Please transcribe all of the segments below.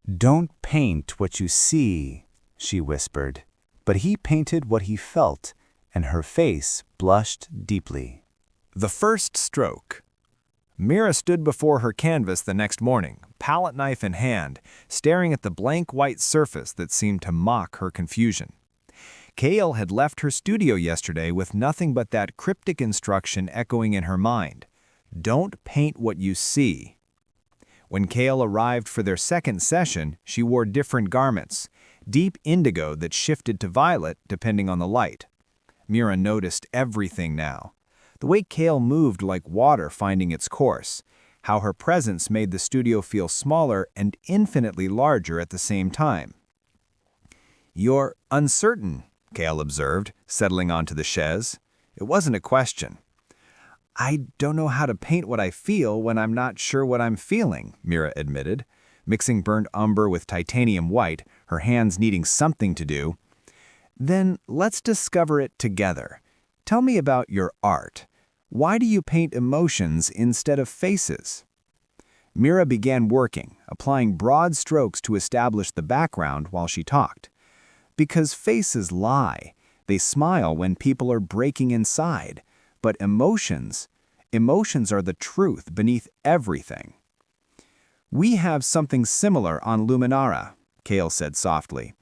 "Don't paint what you see," she whispered. But he painted what he felt, and her face blushed deeply. The first stroke. Mira stood before her canvas the next morning, palette knife in hand, staring at the blank white surface that seemed to mock her confusion. Kale had left her studio yesterday with nothing but that cryptic instruction echoing in her mind. Don't paint what you see. When Kale arrived for their second session, she wore different garments, deep indigo that shifted to violet depending on the light. Mira noticed everything now. The way Kale moved like water finding its course, how her presence made the studio feel smaller and infinitely larger at the same time. "You're uncertain," Kale observed, settling onto the chaise. It wasn't a question. "I don't know how to paint what I feel when I'm not sure what I'm feeling," Mira admitted, mixing burnt umber with titanium white, her hands needing something to do. "Then let's discover it together. Tell me about your art. Why do you paint emotions instead of faces?" Mira began working, applying broad strokes to establish the background while she talked. "Because faces lie. They smile when people are breaking inside. But emotions are the truth beneath everything." "We have something similar on Luminara," Kale said softly.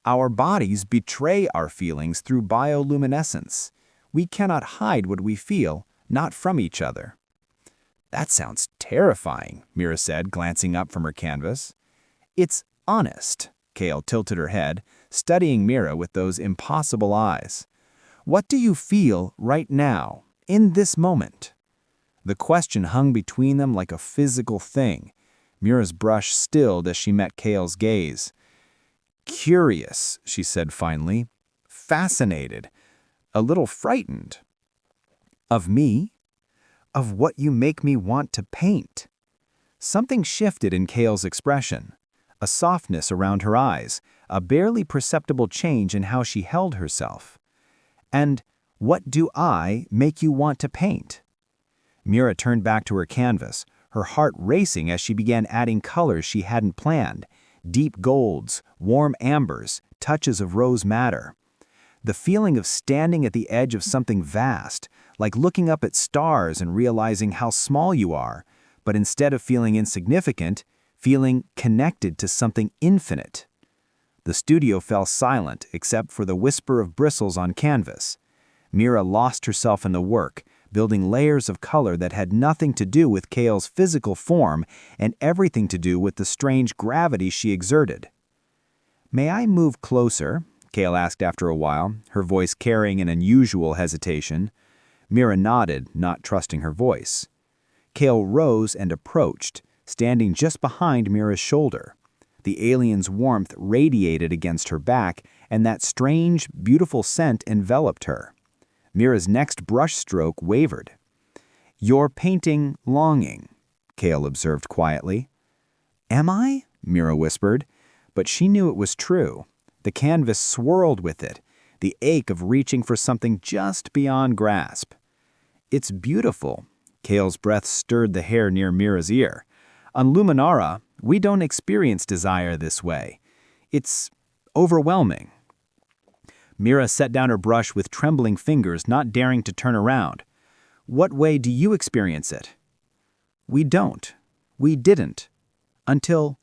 "Our bodies betray our feelings through bioluminescence. We cannot hide what we feel, not from each other." "That sounds terrifying," Mira said, glancing up from her canvas. "It's honest." Kale tilted her head, studying Mira with those impossible eyes. "What do you feel right now, in this moment?" The question hung between them like a physical thing. Mira's brush stilled as she met Kale's gaze. "Curious," she said finally. "Fascinated. A little frightened." "Of me? Of what you make me want to paint?" Something shifted in Kale's expression. A softness around her eyes, a barely perceptible change in how she held herself. "And what do I make you want to paint?" Mira turned back to her canvas, her heart racing as she began adding colors she hadn't planned. Deep golds, warm ambers, touches of rose madder. The feeling of standing at the edge of something vast, like looking up at stars and realizing how small you are, but instead of feeling insignificant, feeling connected to something infinite. The studio fell silent except for the whisper of bristles on canvas. Mira lost herself in the work, building layers of color that had nothing to do with Kale's physical form and everything to do with the strange gravity she exerted. "May I move closer?" Kale asked after a while, her voice carrying an unusual hesitation. Mira nodded, not trusting her voice. Kale rose and approached, standing just behind Mira's shoulder. The alien's warmth radiated against her back, and that strange, beautiful scent enveloped her. Mira's next brush stroke wavered. "You're painting longing," Kale observed quietly. "Am I?" Mira whispered, but she knew it was true. The canvas swirled with it, the ache of reaching for something just beyond grasp. "It's beautiful." Kale's breath stirred the hair near Mira's ear. "On Luminara, we don't experience desire this way. It's overwhelming." Mira set down her brush with trembling fingers, not daring to turn around. "What way do you experience it?" "We don't. We didn't. Until—"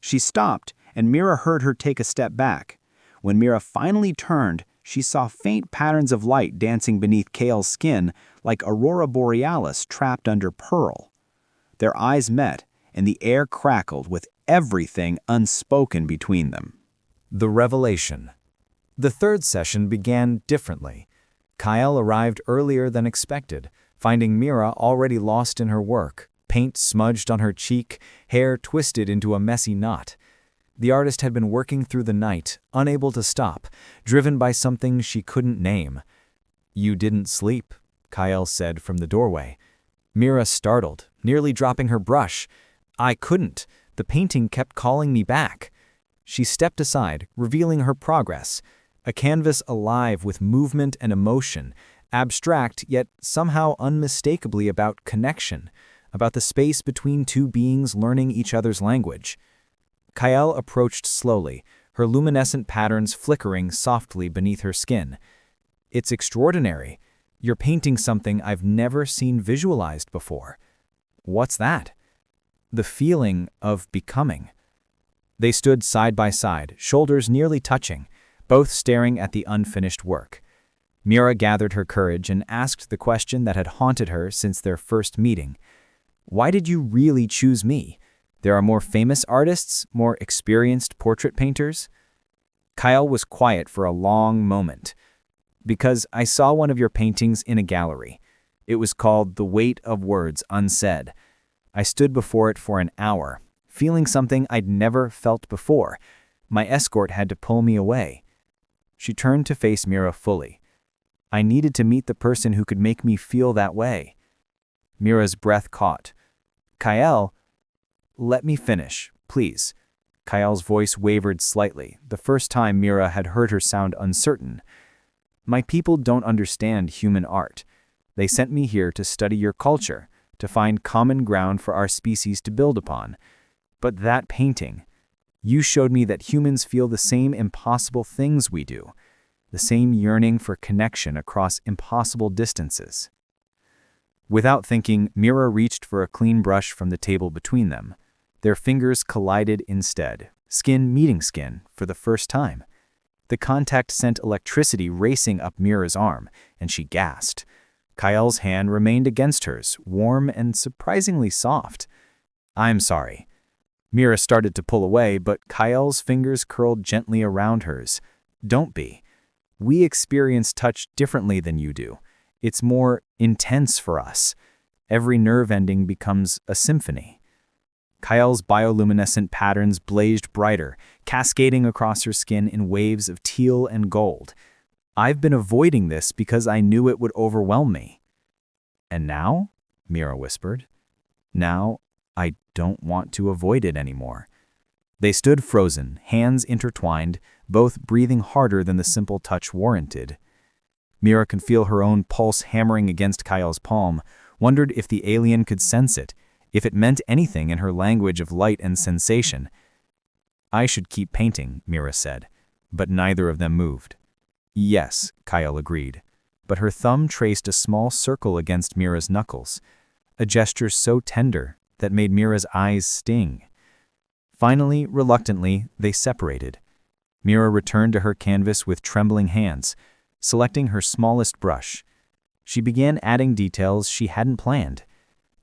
She stopped, and Mira heard her take a step back. When Mira finally turned, she saw faint patterns of light dancing beneath Kale's skin like aurora borealis trapped under pearl. Their eyes met, and the air crackled with everything unspoken between them. The revelation. The third session began differently. Kyle arrived earlier than expected, finding Mira already lost in her work, paint smudged on her cheek, hair twisted into a messy knot. The artist had been working through the night, unable to stop, driven by something she couldn't name. "You didn't sleep," Kyle said from the doorway. Mira startled, nearly dropping her brush. "I couldn't. The painting kept calling me back." She stepped aside, revealing her progress. A canvas alive with movement and emotion, abstract yet somehow unmistakably about connection, about the space between two beings learning each other's language. Kyle approached slowly, her luminescent patterns flickering softly beneath her skin. "It's extraordinary. You're painting something I've never seen visualized before." "What's that?" "The feeling of becoming." They stood side by side, shoulders nearly touching, both staring at the unfinished work. Mira gathered her courage and asked the question that had haunted her since their first meeting. "Why did you really choose me? There are more famous artists, more experienced portrait painters?" Kyle was quiet for a long moment. "Because I saw one of your paintings in a gallery. It was called The Weight of Words Unsaid. I stood before it for an hour, feeling something I'd never felt before. My escort had to pull me away." She turned to face Mira fully. "I needed to meet the person who could make me feel that way." Mira's breath caught. "Kyle, let me finish, please." Kyle's voice wavered slightly, the first time Mira had heard her sound uncertain. "My people don't understand human art. They sent me here to study your culture, to find common ground for our species to build upon. But that painting, you showed me that humans feel the same impossible things we do, the same yearning for connection across impossible distances." Without thinking, Mira reached for a clean brush from the table between them. Their fingers collided instead, skin meeting skin for the first time. The contact sent electricity racing up Mira's arm, and she gasped. Kyle's hand remained against hers, warm and surprisingly soft. "I'm sorry." Mira started to pull away, but Kyle's fingers curled gently around hers. "Don't be. We experience touch differently than you do. It's more intense for us. Every nerve ending becomes a symphony." Kyle's bioluminescent patterns blazed brighter, cascading across her skin in waves of teal and gold. "I've been avoiding this because I knew it would overwhelm me." "And now?" Mira whispered. "Now, I don't want to avoid it anymore." They stood frozen, hands intertwined, both breathing harder than the simple touch warranted. Mira could feel her own pulse hammering against Kyle's palm, wondered if the alien could sense it, if it meant anything in her language of light and sensation. "I should keep painting," Mira said, but neither of them moved. "Yes," Kyle agreed, but her thumb traced a small circle against Mira's knuckles, a gesture so tender that made Mira's eyes sting. Finally, reluctantly, they separated. Mira returned to her canvas with trembling hands, selecting her smallest brush. She began adding details she hadn't planned.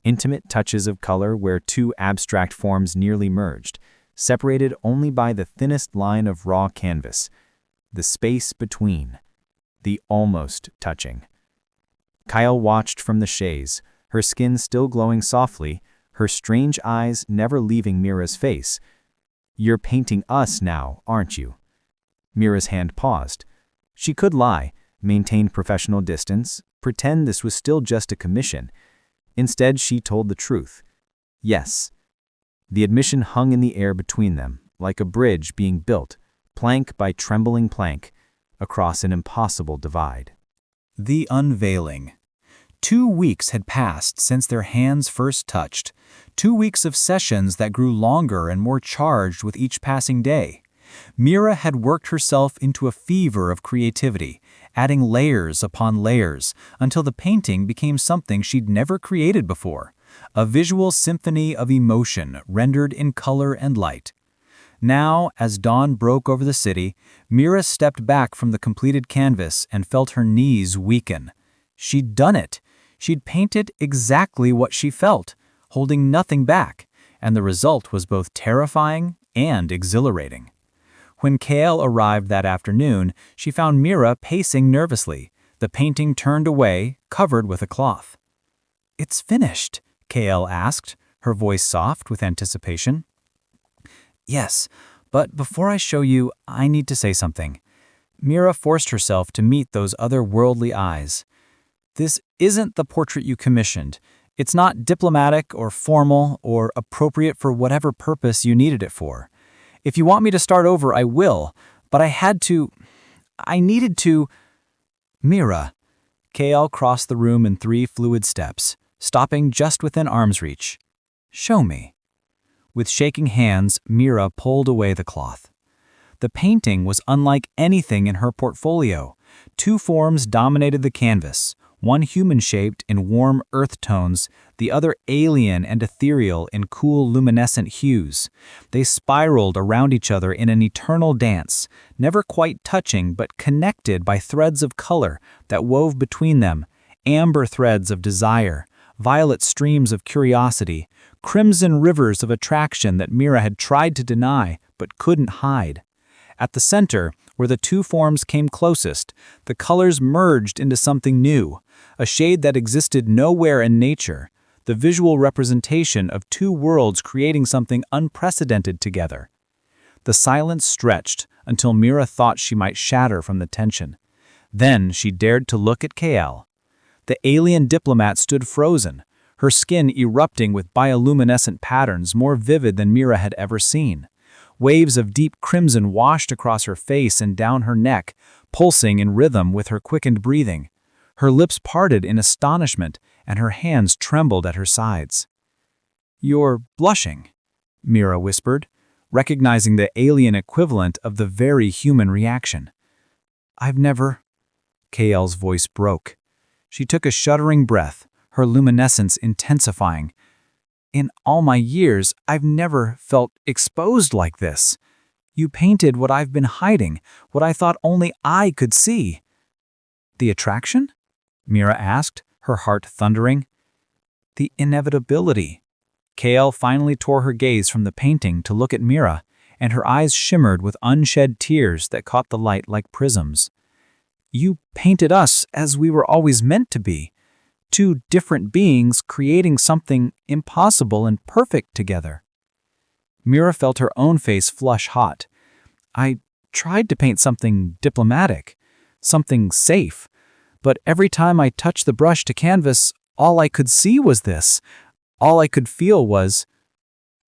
Intimate touches of color where two abstract forms nearly merged, separated only by the thinnest line of raw canvas. The space between. The almost touching. Kyle watched from the chaise, her skin still glowing softly, her strange eyes never leaving Mira's face. "You're painting us now, aren't you?" Mira's hand paused. She could lie, maintain professional distance, pretend this was still just a commission. Instead, she told the truth. Yes. The admission hung in the air between them, like a bridge being built, plank by trembling plank, across an impossible divide. The unveiling. 2 weeks had passed since their hands first touched, 2 weeks of sessions that grew longer and more charged with each passing day. Mira had worked herself into a fever of creativity, adding layers upon layers, until the painting became something she'd never created before, a visual symphony of emotion rendered in color and light. Now, as dawn broke over the city, Mira stepped back from the completed canvas and felt her knees weaken. She'd done it. She'd painted exactly what she felt, holding nothing back, and the result was both terrifying and exhilarating. When Kale arrived that afternoon, she found Mira pacing nervously, the painting turned away, covered with a cloth. "It's finished?" Kale asked, her voice soft with anticipation. "Yes, but before I show you, I need to say something." Mira forced herself to meet those otherworldly eyes. "This isn't the portrait you commissioned. It's not diplomatic or formal or appropriate for whatever purpose you needed it for. If you want me to start over, I will, but I needed to—" "Mira." Kale crossed the room in 3 fluid steps, stopping just within arm's reach. "Show me." With shaking hands, Mira pulled away the cloth. The painting was unlike anything in her portfolio. Two forms dominated the canvas, one human-shaped in warm earth tones, the other alien and ethereal in cool luminescent hues. They spiraled around each other in an eternal dance, never quite touching but connected by threads of color that wove between them, amber threads of desire, violet streams of curiosity, crimson rivers of attraction that Mira had tried to deny but couldn't hide. At the center, where the two forms came closest, the colors merged into something new, a shade that existed nowhere in nature, the visual representation of two worlds creating something unprecedented together. The silence stretched until Mira thought she might shatter from the tension. Then she dared to look at Kael. The alien diplomat stood frozen, her skin erupting with bioluminescent patterns more vivid than Mira had ever seen. Waves of deep crimson washed across her face and down her neck, pulsing in rhythm with her quickened breathing. Her lips parted in astonishment, and her hands trembled at her sides. "You're blushing," Mira whispered, recognizing the alien equivalent of the very human reaction. "I've never—" Kael's voice broke. She took a shuddering breath, her luminescence intensifying. "In all my years, I've never felt exposed like this. You painted what I've been hiding, what I thought only I could see." "The attraction?" Mira asked, her heart thundering. "The inevitability." Kael finally tore her gaze from the painting to look at Mira, and her eyes shimmered with unshed tears that caught the light like prisms. "You painted us as we were always meant to be. Two different beings creating something impossible and perfect together." Mira felt her own face flush hot. "I tried to paint something diplomatic, something safe, but every time I touched the brush to canvas, all I could see was this. All I could feel was,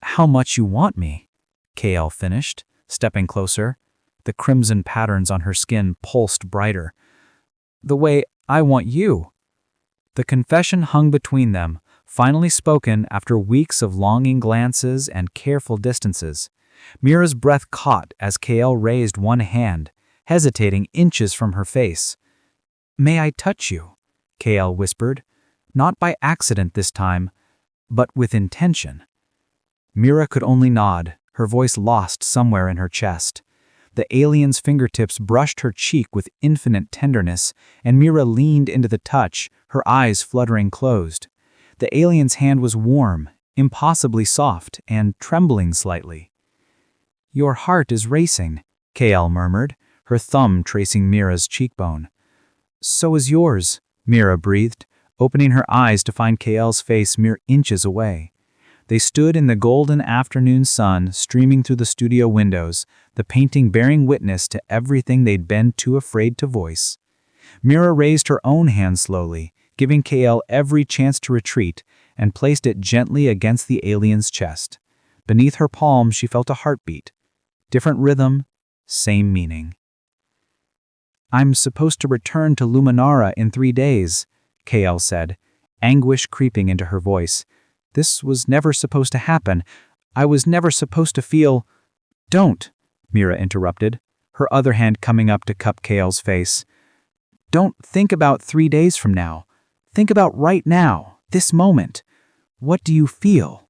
how much you want me," Kael finished, stepping closer. The crimson patterns on her skin pulsed brighter. "The way I want you." The confession hung between them, finally spoken after weeks of longing glances and careful distances. Mira's breath caught as Kael raised one hand, hesitating inches from her face. "May I touch you?" Kael whispered, not by accident this time, but with intention. Mira could only nod, her voice lost somewhere in her chest. The alien's fingertips brushed her cheek with infinite tenderness, and Mira leaned into the touch, her eyes fluttering closed. The alien's hand was warm, impossibly soft, and trembling slightly. "Your heart is racing," Kael murmured, her thumb tracing Mira's cheekbone. "So is yours," Mira breathed, opening her eyes to find Kael's face mere inches away. They stood in the golden afternoon sun streaming through the studio windows, the painting bearing witness to everything they'd been too afraid to voice. Mira raised her own hand slowly, giving Kael every chance to retreat, and placed it gently against the alien's chest. Beneath her palm she felt a heartbeat. Different rhythm, same meaning. "I'm supposed to return to Luminara in 3 days," Kael said, anguish creeping into her voice. "This was never supposed to happen. I was never supposed to feel—" "Don't," Mira interrupted, her other hand coming up to cup Kael's face. "Don't think about 3 days from now. Think about right now, this moment. What do you feel?"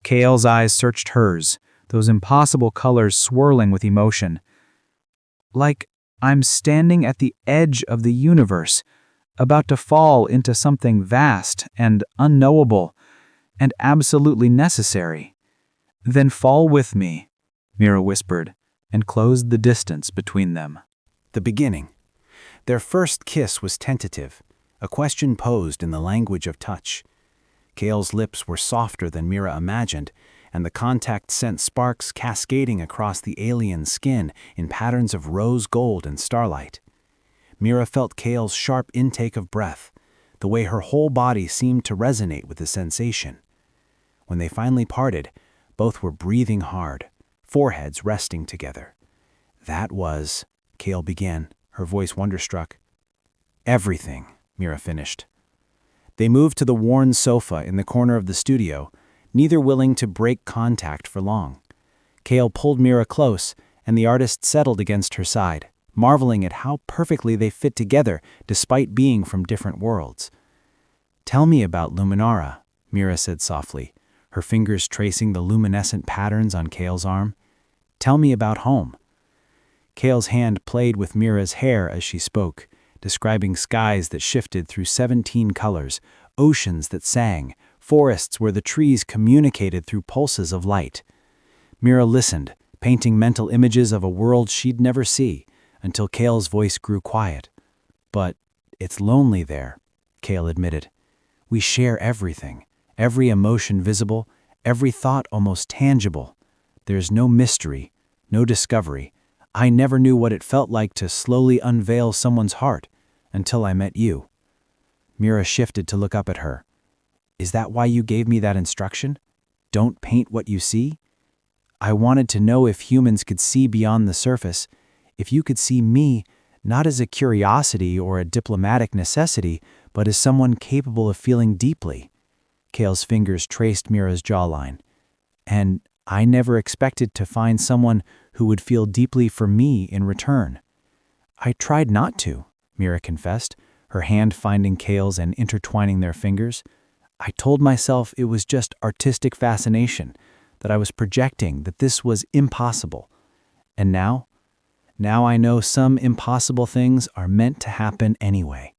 Kael's eyes searched hers, those impossible colors swirling with emotion. "Like I'm standing at the edge of the universe, about to fall into something vast and unknowable, and absolutely necessary." "Then fall with me," Mira whispered, and closed the distance between them. The beginning. Their first kiss was tentative, a question posed in the language of touch. Kael's lips were softer than Mira imagined, and the contact sent sparks cascading across the alien skin in patterns of rose gold and starlight. Mira felt Kael's sharp intake of breath, the way her whole body seemed to resonate with the sensation. When they finally parted, both were breathing hard, foreheads resting together. "That was," Kael began, her voice wonderstruck. "Everything," Mira finished. They moved to the worn sofa in the corner of the studio, neither willing to break contact for long. Kale pulled Mira close, and the artist settled against her side, marveling at how perfectly they fit together despite being from different worlds. "Tell me about Luminara," Mira said softly, her fingers tracing the luminescent patterns on Kale's arm. "Tell me about home." Kale's hand played with Mira's hair as she spoke, describing skies that shifted through 17 colors, oceans that sang, forests where the trees communicated through pulses of light. Mira listened, painting mental images of a world she'd never see, until Kale's voice grew quiet. "But it's lonely there," Kale admitted. "We share everything, every emotion visible, every thought almost tangible. There's no mystery, no discovery. I never knew what it felt like to slowly unveil someone's heart until I met you." Mira shifted to look up at her. "Is that why you gave me that instruction? Don't paint what you see?" "I wanted to know if humans could see beyond the surface, if you could see me, not as a curiosity or a diplomatic necessity, but as someone capable of feeling deeply." Kale's fingers traced Mira's jawline. "And I never expected to find someone who would feel deeply for me in return." "I tried not to," Mira confessed, her hand finding Kale's and intertwining their fingers. "I told myself it was just artistic fascination, that I was projecting, that this was impossible. And now I know some impossible things are meant to happen anyway."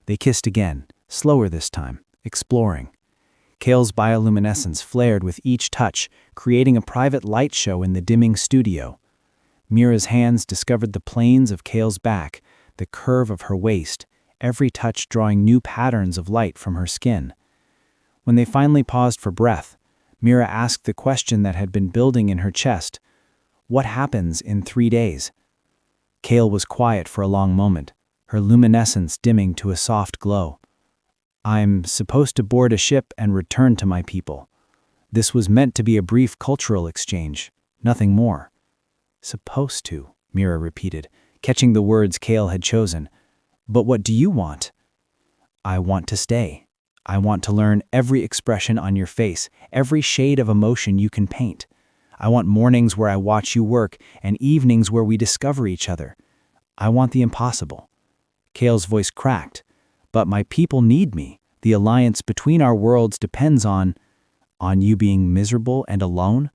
They kissed again, slower this time, exploring. Kale's bioluminescence flared with each touch, creating a private light show in the dimming studio. Mira's hands discovered the planes of Kale's back, the curve of her waist, every touch drawing new patterns of light from her skin. When they finally paused for breath, Mira asked the question that had been building in her chest: "What happens in 3 days?" Kale was quiet for a long moment, her luminescence dimming to a soft glow. "I'm supposed to board a ship and return to my people. This was meant to be a brief cultural exchange, nothing more." "Supposed to," Mira repeated, catching the words Kale had chosen. "But what do you want?" "I want to stay. I want to learn every expression on your face, every shade of emotion you can paint. I want mornings where I watch you work and evenings where we discover each other. I want the impossible." Kale's voice cracked. "But my people need me. The alliance between our worlds depends on you being miserable and alone,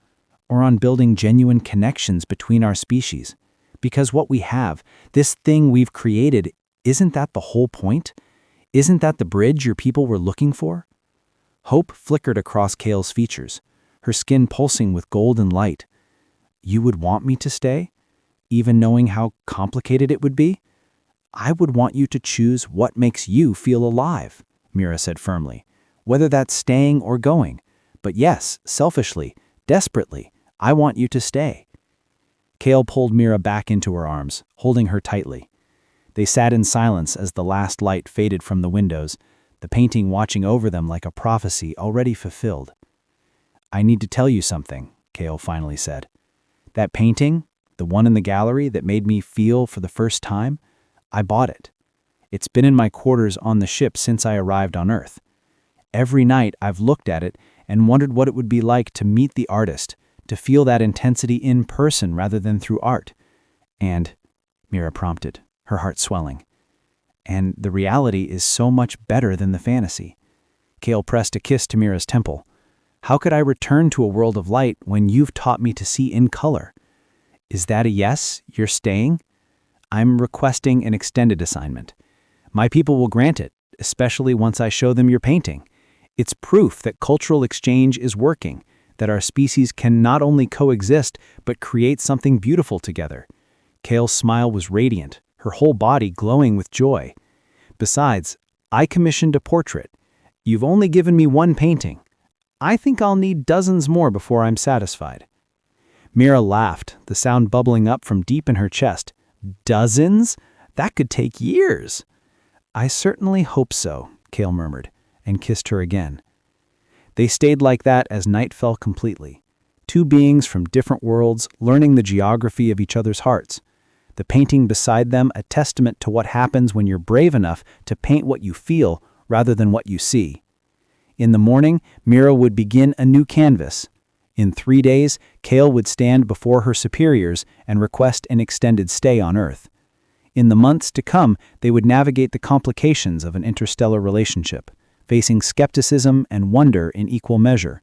or on building genuine connections between our species. Because what we have, this thing we've created, isn't that the whole point? Isn't that the bridge your people were looking for?" Hope flickered across Kale's features, her skin pulsing with golden light. "You would want me to stay? Even knowing how complicated it would be?" "I would want you to choose what makes you feel alive," Mira said firmly, "whether that's staying or going. But yes, selfishly, desperately, I want you to stay." Kale pulled Mira back into her arms, holding her tightly. They sat in silence as the last light faded from the windows, the painting watching over them like a prophecy already fulfilled. "I need to tell you something," Kale finally said. "That painting, the one in the gallery that made me feel for the first time, I bought it. It's been in my quarters on the ship since I arrived on Earth. Every night I've looked at it and wondered what it would be like to meet the artist, to feel that intensity in person rather than through art. And," Mira prompted, her heart swelling, "and the reality is so much better than the fantasy." Kale pressed a kiss to Mira's temple. "How could I return to a world of light when you've taught me to see in color? Is that a yes? You're staying?" "I'm requesting an extended assignment. My people will grant it, especially once I show them your painting. It's proof that cultural exchange is working, that our species can not only coexist, but create something beautiful together." Kale's smile was radiant, her whole body glowing with joy. "Besides, I commissioned a portrait. You've only given me one painting. I think I'll need dozens more before I'm satisfied." Mira laughed, the sound bubbling up from deep in her chest. "Dozens? That could take years." "I certainly hope so," Kale murmured, and kissed her again. They stayed like that as night fell completely. Two beings from different worlds learning the geography of each other's hearts. The painting beside them a testament to what happens when you're brave enough to paint what you feel rather than what you see. In the morning, Mira would begin a new canvas. In 3 days, Kale would stand before her superiors and request an extended stay on Earth. In the months to come, they would navigate the complications of an interstellar relationship, facing skepticism and wonder in equal measure.